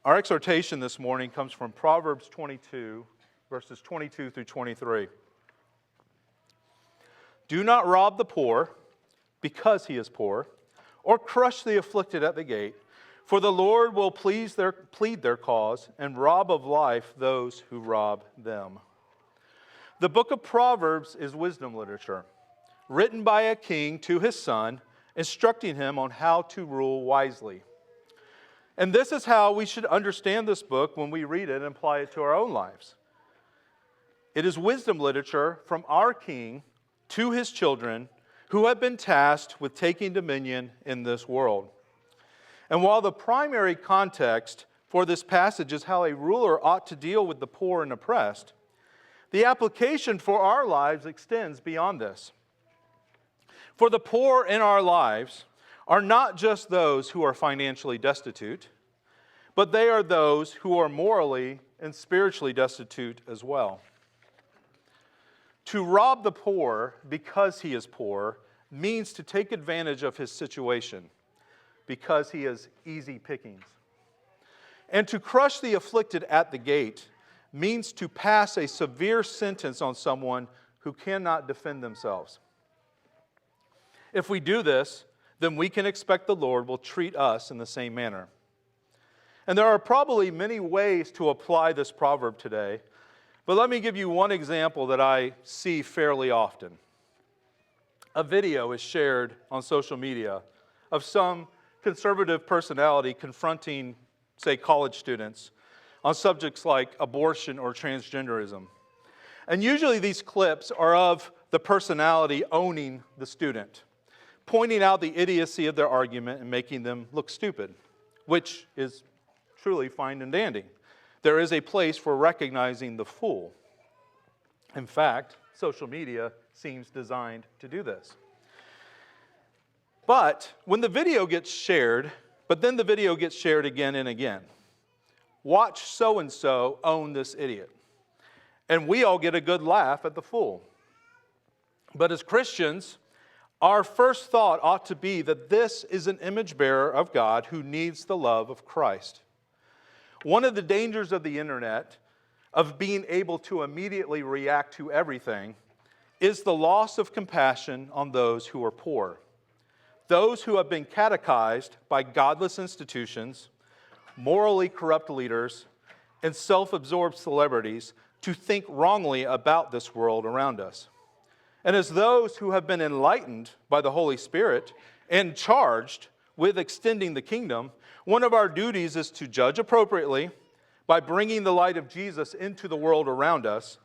Our exhortation this morning comes from Proverbs 22, verses 22 through 23. Do not rob the poor because he is poor, or crush the afflicted at the gate, for the Lord will plead their cause and rob of life those who rob them. The book of Proverbs is wisdom literature, written by a king to his son, instructing him on how to rule wisely. And this is how we should understand this book when we read it and apply it to our own lives. It is wisdom literature from our king to his children who have been tasked with taking dominion in this world. And while the primary context for this passage is how a ruler ought to deal with the poor and oppressed, the application for our lives extends beyond this. For the poor in our lives are not just those who are financially destitute, but they are those who are morally and spiritually destitute as well. To rob the poor because he is poor means to take advantage of his situation because he is easy pickings. And to crush the afflicted at the gate means to pass a severe sentence on someone who cannot defend themselves. If we do this, then we can expect the Lord will treat us in the same manner. And there are probably many ways to apply this proverb today, but let me give you one example that I see fairly often. A video is shared on social media of some conservative personality confronting, say, college students on subjects like abortion or transgenderism. And usually these clips are of the personality owning the student, pointing out the idiocy of their argument and making them look stupid, which is truly fine and dandy. There is a place for recognizing the fool. In fact, social media seems designed to do this. But when the video gets shared, then the video gets shared again and again. Watch so-and-so own this idiot. And we all get a good laugh at the fool. But as Christians, our first thought ought to be that this is an image bearer of God who needs the love of Christ. One of the dangers of the internet, of being able to immediately react to everything, is the loss of compassion on those who are poor. Those who have been catechized by godless institutions, morally corrupt leaders, and self-absorbed celebrities to think wrongly about this world around us. And as those who have been enlightened by the Holy Spirit and charged with extending the kingdom, one of our duties is to judge appropriately by bringing the light of Jesus into the world around us,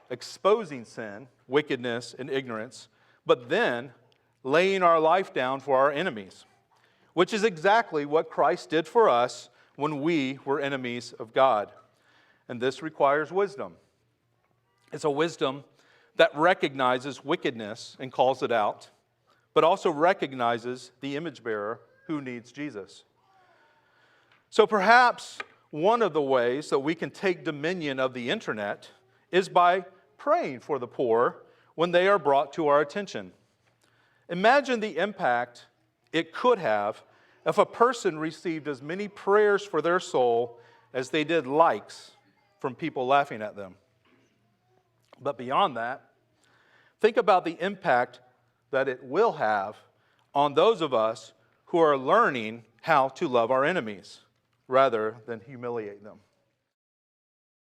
exposing sin, wickedness, and ignorance, but then laying our life down for our enemies, which is exactly what Christ did for us when we were enemies of God. And this requires wisdom. It's a wisdom that recognizes wickedness and calls it out, but also recognizes the image bearer who needs Jesus. So perhaps one of the ways that we can take dominion of the internet is by praying for the poor when they are brought to our attention. Imagine the impact it could have if a person received as many prayers for their soul as they did likes from people laughing at them. But beyond that, think about the impact that it will have on those of us who are learning how to love our enemies rather than humiliate them.